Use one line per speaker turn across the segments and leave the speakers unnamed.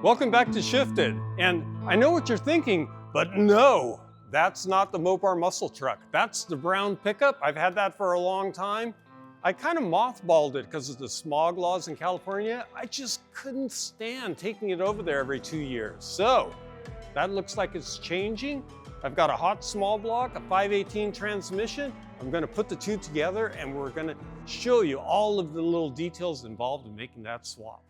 Welcome back to Shifted. And I know what you're thinking, but no, that's not the Mopar muscle truck. That's the brown pickup. I've had that for a long time. I kind of mothballed it because of the smog laws in California. I just couldn't stand taking it over there every 2 years. So that looks like it's changing. I've got a hot small block, a 518 transmission. I'm gonna put the two together and we're gonna show you all of the little details involved in making that swap.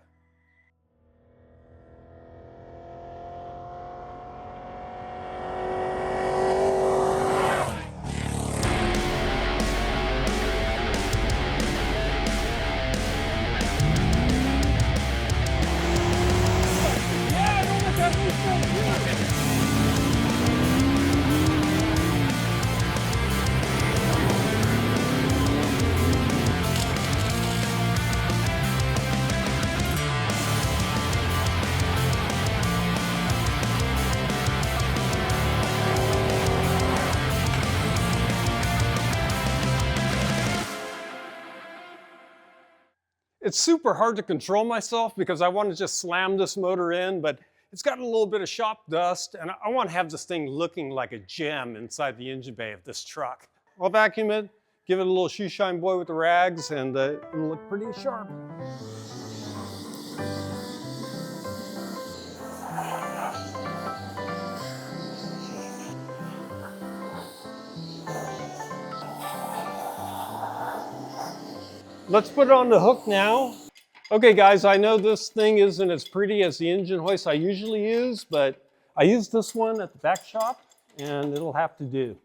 It's super hard to control myself because I want to just slam this motor in, but it's got a little bit of shop dust and I want to have this thing looking like a gem inside the engine bay of this truck. I'll vacuum it, give it a little shoe shine boy with the rags, and it'll look pretty sharp. Let's put it on the hook now. Okay guys, I know this thing isn't as pretty as the engine hoist I usually use, but I used this one at the back shop and it'll have to do.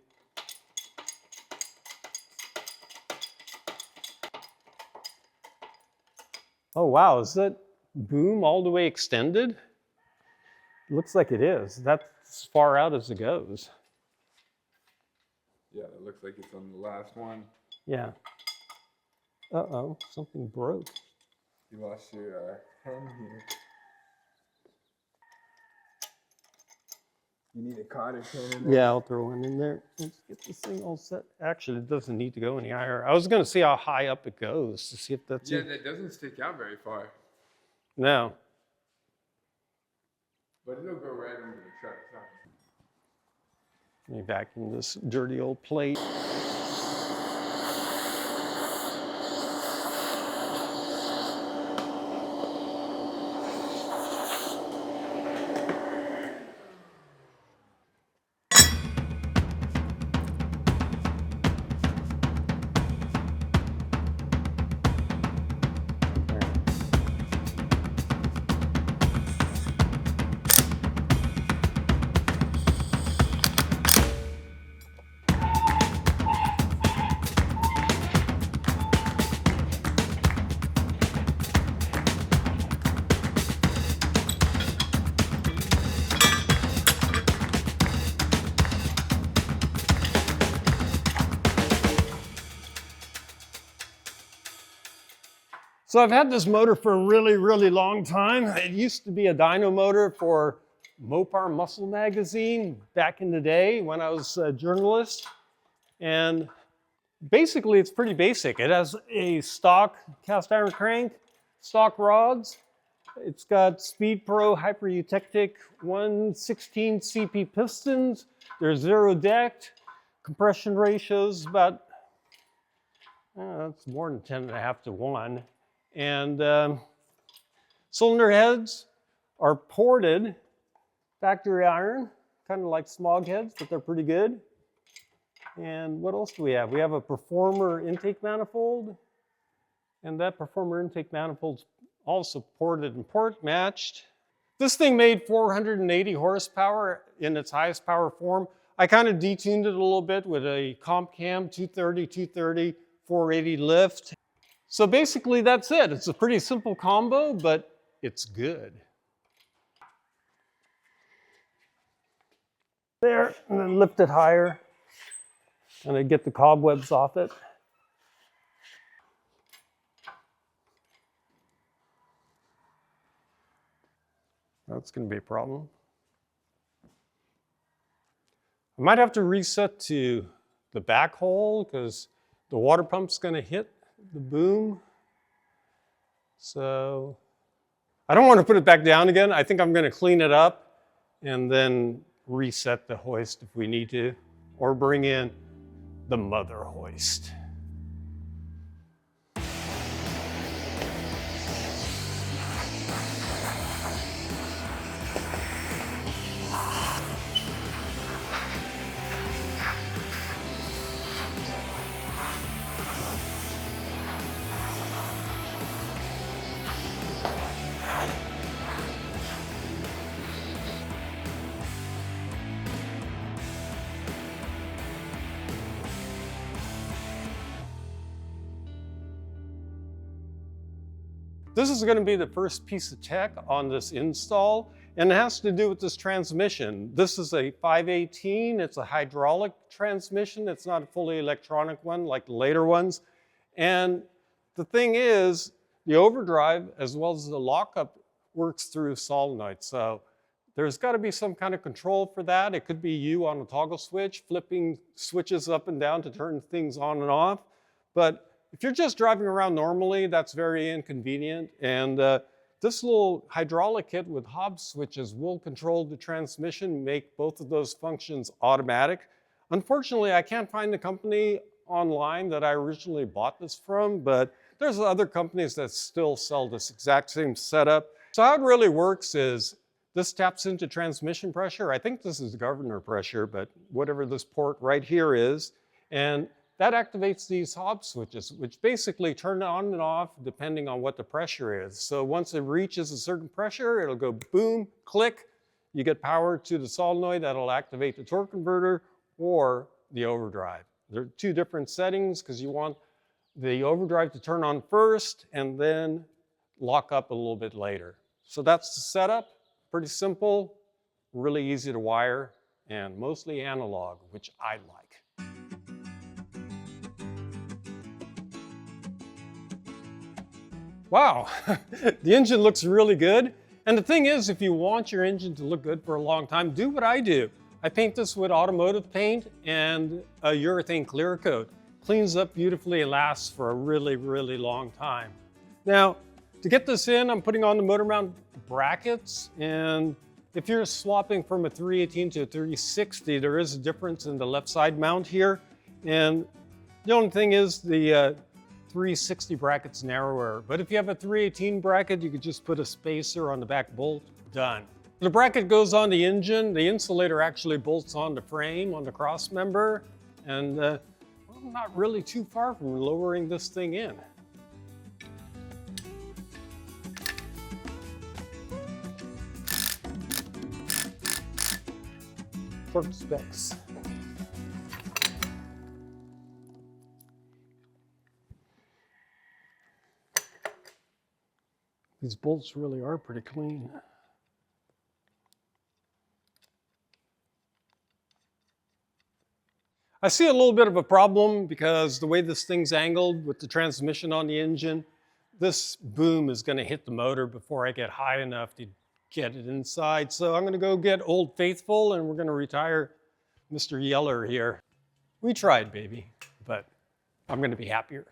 Oh wow, is that boom all the way extended? It looks like it is. That's as far out as it goes.
Yeah, it looks like it's on the last one.
Yeah. Uh-oh, something broke.
You lost your pen here. You need a cotter pin in there?
Yeah, I'll throw one in there. Let's get this thing all set. Actually, it doesn't need to go any higher. I was going to see how high up it goes to see if that's...
Yeah, that doesn't stick out very far.
No.
But it'll go right into the truck.
Let me vacuum this dirty old plate. So I've had this motor for a really, really long time. It used to be a dyno motor for Mopar Muscle magazine back in the day when I was a journalist. And basically it's pretty basic. It has a stock cast iron crank, stock rods. It's got Speed Pro Hyper Eutectic 1/16 CP pistons. They're zero decked. Compression ratios about, that's more than 10.5 to 1. And cylinder heads are ported factory iron, kind of like smog heads, but they're pretty good. And what else do we have? We have a Performer intake manifold, and that Performer intake manifold's also ported and port matched. This thing made 480 horsepower in its highest power form. I kind of detuned it a little bit with a comp cam, 230, 480 lift. So basically that's it. It's a pretty simple combo, but it's good. There, and then lift it higher, and I get the cobwebs off it. That's going to be a problem. I might have to reset to the back hole because the water pump's going to hit the boom. So I don't want to put it back down again. I think I'm going to clean it up and then reset the hoist if we need to, or bring in the mother hoist. This is going to be the first piece of tech on this install, and it has to do with this transmission. This is a 518. It's a hydraulic transmission. It's not a fully electronic one like the later ones. And the thing is, the overdrive as well as the lockup works through solenoid. So there's got to be some kind of control for that. It could be you on a toggle switch, flipping switches up and down to turn things on and off. But if you're just driving around normally, that's very inconvenient. And this little hydraulic kit with Hobbs switches will control the transmission, make both of those functions automatic. Unfortunately, I can't find the company online that I originally bought this from, but there's other companies that still sell this exact same setup. So how it really works is this taps into transmission pressure. I think this is governor pressure, but whatever this port right here is. And that activates these Hobbs switches, which basically turn on and off depending on what the pressure is. So once it reaches a certain pressure, it'll go boom, click. You get power to the solenoid that'll activate the torque converter or the overdrive. There are two different settings because you want the overdrive to turn on first and then lock up a little bit later. So that's the setup. Pretty simple, really easy to wire, and mostly analog, which I like. Wow, the engine looks really good. And the thing is, if you want your engine to look good for a long time, do what I do. I paint this with automotive paint and a urethane clear coat. Cleans up beautifully and lasts for a really, really long time. Now, to get this in, I'm putting on the motor mount brackets. And if you're swapping from a 318 to a 360, there is a difference in the left side mount here. And the only thing is the 360 bracket's narrower, but if you have a 318 bracket, you could just put a spacer on the back bolt, done. The bracket goes on the engine, the insulator actually bolts on the frame, on the cross member, and well, not really too far from lowering this thing in. Torque specs. These bolts really are pretty clean. I see a little bit of a problem because the way this thing's angled with the transmission on the engine, this boom is going to hit the motor before I get high enough to get it inside. So I'm going to go get Old Faithful and we're going to retire Mr. Yeller here. We tried, baby, but I'm going to be happier.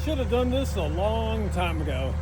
Should have done this a long time ago.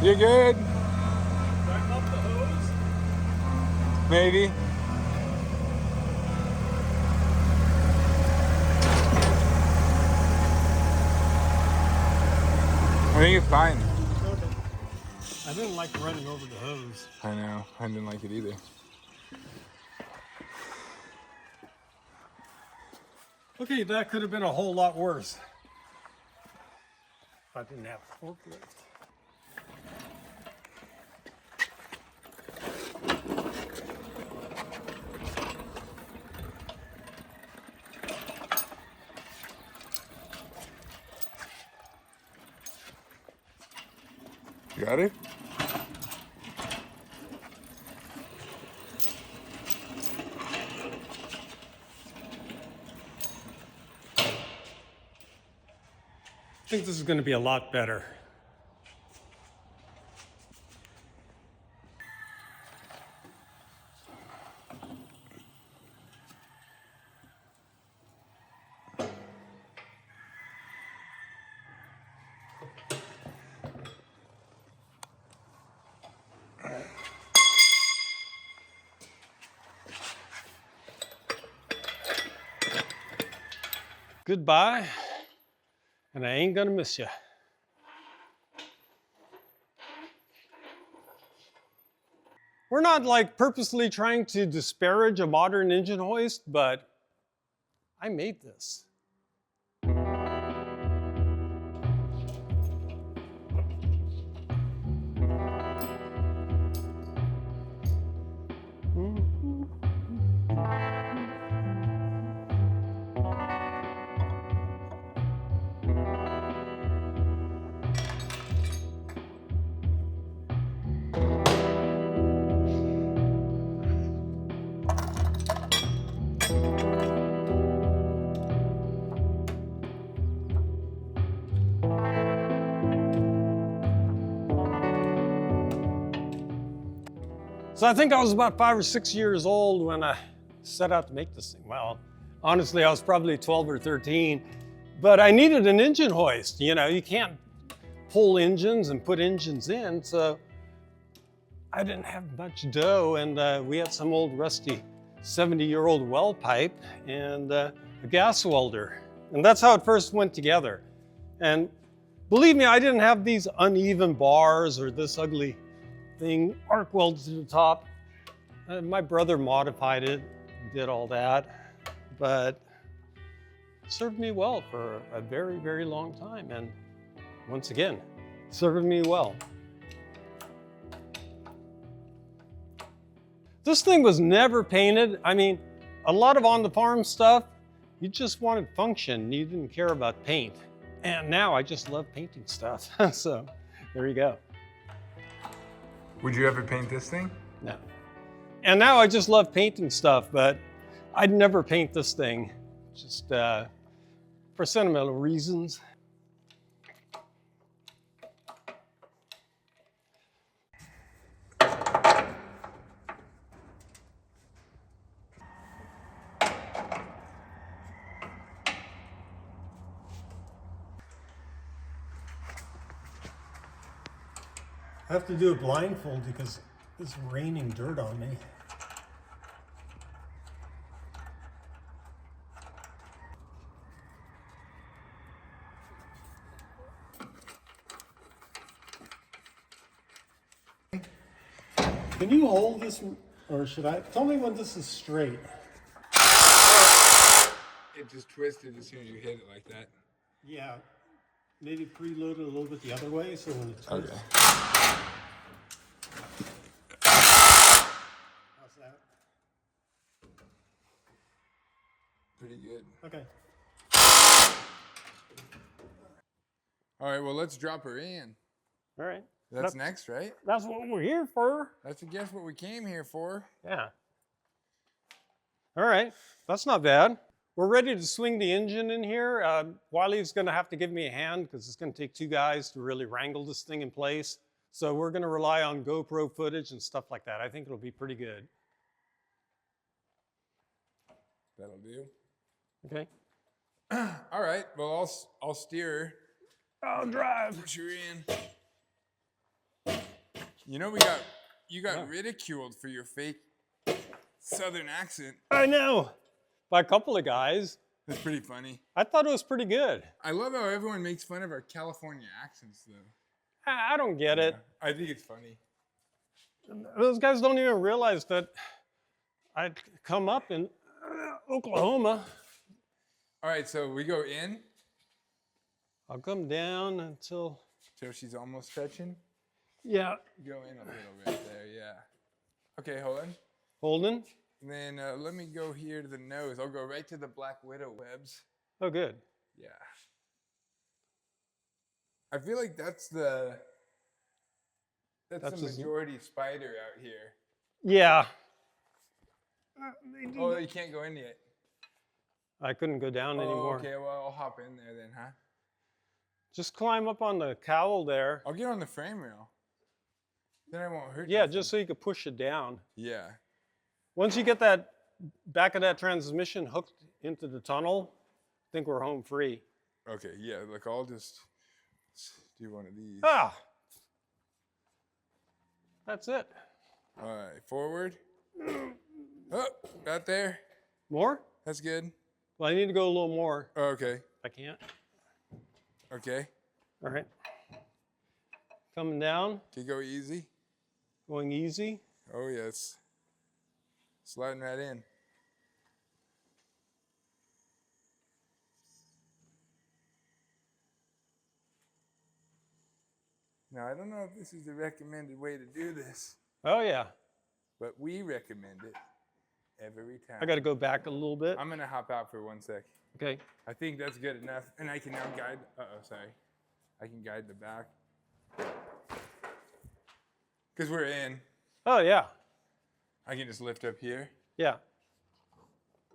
You're good.
Back up the hose.
Maybe. I think it's fine.
Okay. I didn't like running over the hose.
I know. I didn't like it either.
Okay, that could have been a whole lot worse. If I didn't have a forklift.
You got it?
I think this is going to be a lot better. Goodbye, and I ain't gonna miss you. We're not like purposely trying to disparage a modern engine hoist, but I made this. So I think I was about 5 or 6 years old when I set out to make this thing. Well, honestly, I was probably 12 or 13, but I needed an engine hoist. You know, you can't pull engines and put engines in, so I didn't have much dough, and we had some old rusty 70-year-old well pipe and a gas welder. And that's how it first went together. And believe me, I didn't have these uneven bars or this ugly thing arc welded to the top. My brother modified it, did all that, but it served me well for a very, very long time. And once again, served me well. This thing was never painted. I mean, a lot of on the farm stuff, you just wanted function. You didn't care about paint. And now I just love painting stuff. So there you go.
Would you ever paint this thing?
No. And now I just love painting stuff, but I'd never paint this thing just for sentimental reasons. I have to do it blindfold because it's raining dirt on me. Can you hold this, or should I? Tell me when this is straight.
It just twisted as soon as you hit it like that.
Yeah, maybe preload it a little bit the other way so when it twists.
Okay.
How's that?
Pretty good.
Okay.
All right, well, let's drop her in.
All right.
That's next, right?
That's what we're here for.
That's, I guess, what we came here for.
Yeah. All right. That's not bad. We're ready to swing the engine in here. Wiley's going to have to give me a hand because it's going to take 2 guys to really wrangle this thing in place. So we're going to rely on GoPro footage and stuff like that. I think it'll be pretty good.
That'll do.
Okay.
All right, well, I'll steer her.
I'll drive.
Push her in. You know, you got ridiculed for your fake Southern accent.
I know, by a couple of guys.
That's pretty funny.
I thought it was pretty good.
I love how everyone makes fun of our California accents, though.
I don't get it.
I think it's funny.
Those guys don't even realize that I'd come up in Oklahoma.
All right, so we go in.
I'll come down until...
So she's almost touching.
Yeah.
Go in a little bit there, yeah. Okay, hold on.
Holding.
And then let me go here to the nose. I'll go right to the black widow webs.
Oh, good.
Yeah. I feel like that's the majority spider out here.
Yeah.
Oh, you can't go in yet.
I couldn't go down
Oh,
anymore.
okay, well, I'll hop in there then, huh?
Just climb up on the cowl there.
I'll get on the frame rail. Then I won't hurt you.
Yeah, just so you could push it down.
Yeah.
Once you get that back of that transmission hooked into the tunnel, I think we're home free.
Okay, yeah, look, I'll just do one of these.
Ah! That's it.
All right, forward. Oh, got there.
More?
That's good.
Well, I need to go a little more.
Oh, okay.
I can't.
Okay.
All right. Coming down.
Can you go easy?
Going easy.
Oh, yes. Sliding right in. Now, I don't know if this is the recommended way to do this,
Oh, yeah.
but we recommend it every time.
I got to go back a little bit.
I'm going to hop out for 1 sec.
Okay.
I think that's good enough. And I can now guide, sorry. I can guide the back. Because we're in.
Oh, yeah.
I can just lift up here.
Yeah.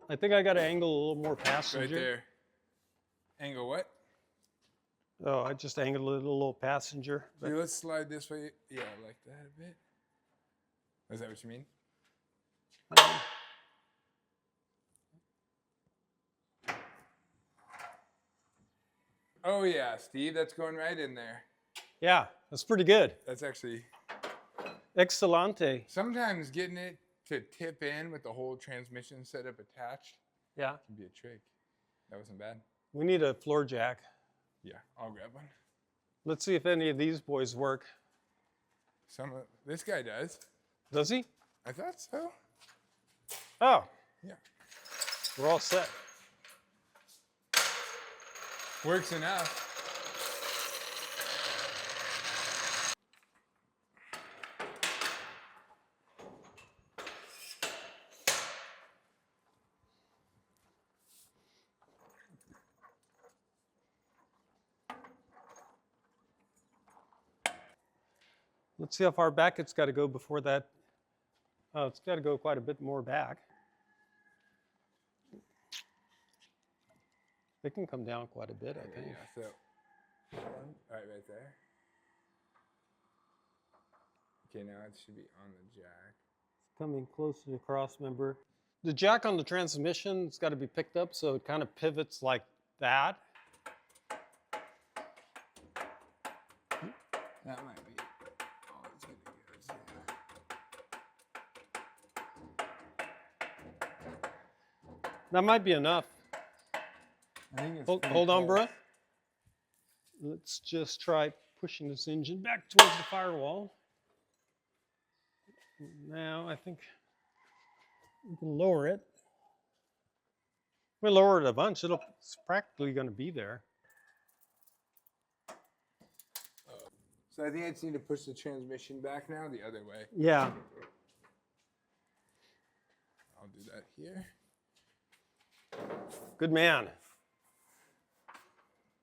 I think I got to angle a little more passenger.
Right there. Angle what?
Oh, I just angled it a little passenger.
Here, let's slide this way. Yeah, like that a bit. Is that what you mean? Oh, yeah, Steve, that's going right in there.
Yeah, that's pretty good.
That's actually...
Excelente.
Sometimes getting it to tip in with the whole transmission setup attached
Yeah.
can be a trick. That wasn't bad.
We need a floor jack.
Yeah, I'll grab one.
Let's see if any of these boys work.
This guy does.
Does he?
I thought so.
Oh,
Yeah.
we're all set.
Works enough.
Let's see how far back it's got to go before that. Oh, it's got to go quite a bit more back. It can come down quite a bit, I think.
Yeah, so, right there. Okay, now it should be on the jack.
It's coming close to the cross member. The jack on the transmission has got to be picked up so it kind of pivots like that.
That might be all it's gonna get.
That might be enough.
I think it's
Hold on, bro. Let's just try pushing this engine back towards the firewall. Now I think we can lower it. We lower it a bunch. It's practically going to be there.
So I think I just need to push the transmission back now the other way.
Yeah.
I'll do that here.
Good man.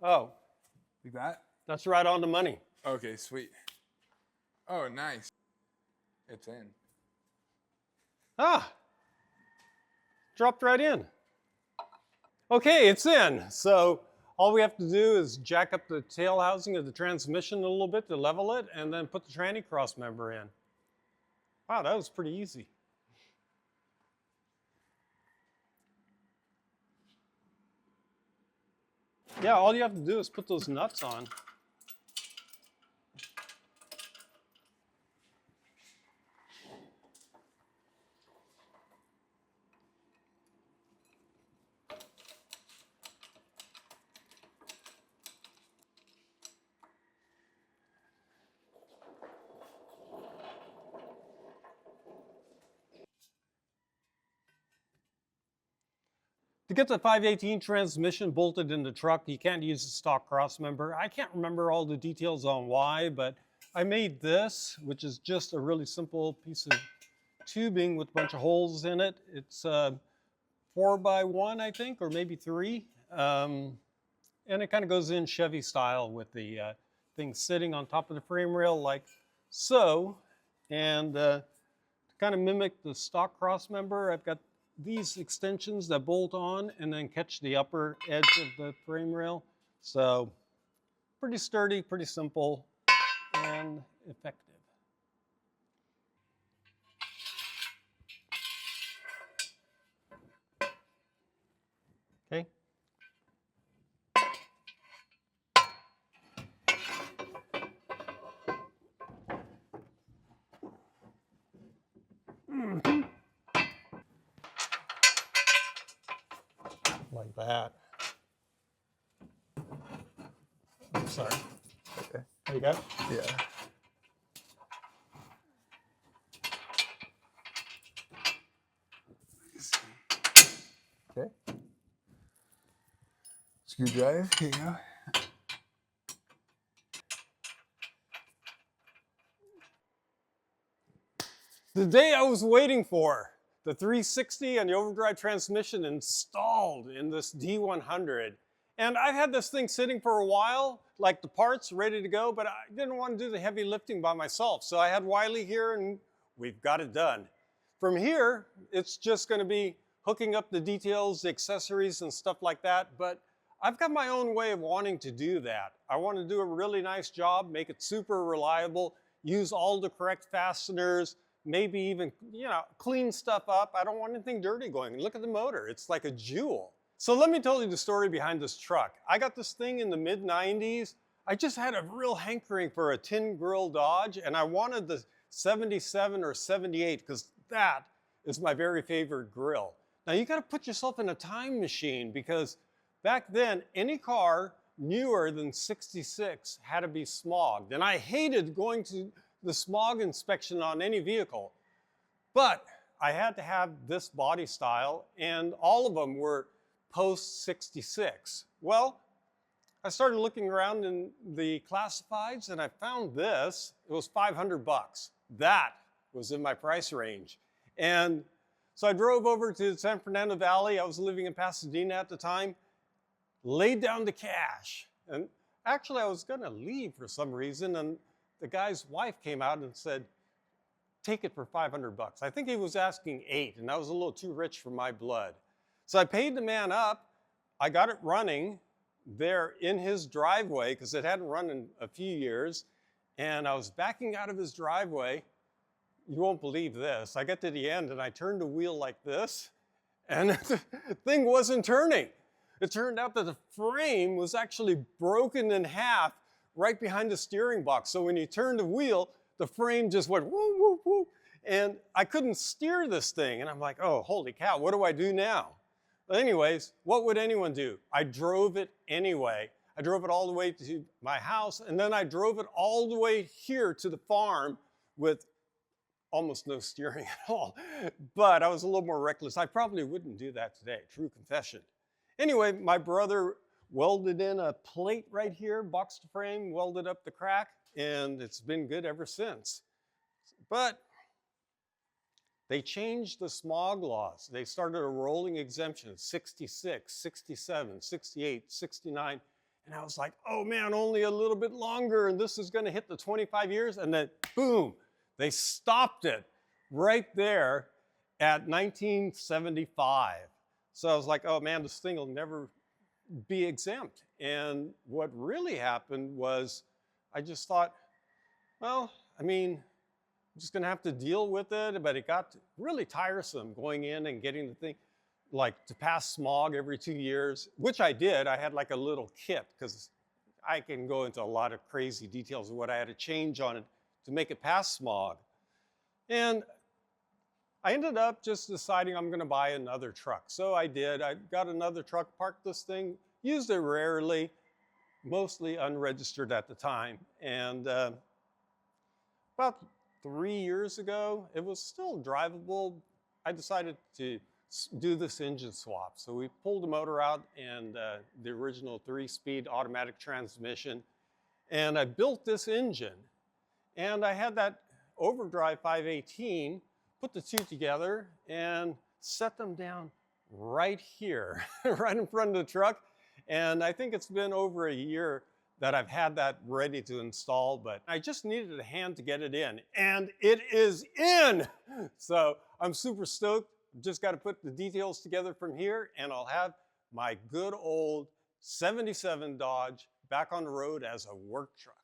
Oh,
Like that?
that's right on the money.
Okay, sweet. Oh, nice. It's in.
Ah, dropped right in. Okay, it's in. So all we have to do is jack up the tail housing of the transmission a little bit to level it and then put the tranny cross member in. Wow, that was pretty easy. Yeah, all you have to do is put those nuts on. To get the 518 transmission bolted in the truck, you can't use the stock crossmember. I can't remember all the details on why, but I made this, which is just a really simple piece of tubing with a bunch of holes in it. It's 4x1, I think, or maybe 3. And it kind of goes in Chevy style with the thing sitting on top of the frame rail like so. And to kind of mimic the stock crossmember, I've got these extensions that bolt on and then catch the upper edge of the frame rail. So pretty sturdy, pretty simple, and effective. Okay. Like that. I'm sorry.
Okay.
There you go.
Yeah. Okay. Screwdriver, here you go.
The day I was waiting for, the 360 and the overdrive transmission installed in this D100. And I've had this thing sitting for a while, like the parts ready to go, but I didn't want to do the heavy lifting by myself. So I had Wiley here and we've got it done. From here, it's just going to be hooking up the details, the accessories and stuff like that. But I've got my own way of wanting to do that. I want to do a really nice job, make it super reliable, use all the correct fasteners, maybe even, clean stuff up. I don't want anything dirty going. Look at the motor. It's like a jewel. So let me tell you the story behind this truck. I got this thing in the mid-90s. I just had a real hankering for a tin grill Dodge, and I wanted the 77 or 78 because that is my very favorite grill. Now you got to put yourself in a time machine because back then, any car newer than 66 had to be smogged. And I hated going to the smog inspection on any vehicle. But I had to have this body style, and all of them were post 66. Well, I started looking around in the classifieds and I found this. It was $500. That was in my price range. And so I drove over to San Fernando Valley. I was living in Pasadena at the time, laid down the cash. And actually I was gonna leave for some reason, and the guy's wife came out and said, take it for $500. I think he was asking $8, and that was a little too rich for my blood. So I paid the man up. I got it running there in his driveway because it hadn't run in a few years. And I was backing out of his driveway. You won't believe this. I got to the end and I turned the wheel like this, and the thing wasn't turning. It turned out that the frame was actually broken in half right behind the steering box. So when you turned the wheel, the frame just went woo, woo, woo. And I couldn't steer this thing. And I'm like, oh, holy cow, what do I do now? But anyways, what would anyone do? I drove it anyway. I drove it all the way to my house, and then I drove it all the way here to the farm with almost no steering at all. But I was a little more reckless. I probably wouldn't do that today, true confession. Anyway, my brother welded in a plate right here, boxed the frame, welded up the crack, and it's been good ever since. But they changed the smog laws. They started a rolling exemption, 66, 67, 68, 69. And I was like, oh man, only a little bit longer, and this is gonna hit the 25 years. And then boom, they stopped it right there at 1975. So I was like, oh man, this thing will never be exempt. And what really happened was I just thought, well, I mean, I'm just gonna have to deal with it, but it got really tiresome going in and getting the thing, like to pass smog every 2 years, which I did. I had like a little kit because I can go into a lot of crazy details of what I had to change on it to make it pass smog. And I ended up just deciding I'm gonna buy another truck. So I did. I got another truck, parked this thing, used it rarely, mostly unregistered at the time. And about 3 years ago, it was still drivable. I decided to do this engine swap. So we pulled the motor out and the original 3-speed automatic transmission, and I built this engine. And I had that overdrive 518, put the two together and set them down right here, right in front of the truck. And I think it's been over a year that I've had that ready to install, but I just needed a hand to get it in, and it is in. So I'm super stoked. Just got to put the details together from here, and I'll have my good old 77 Dodge back on the road as a work truck.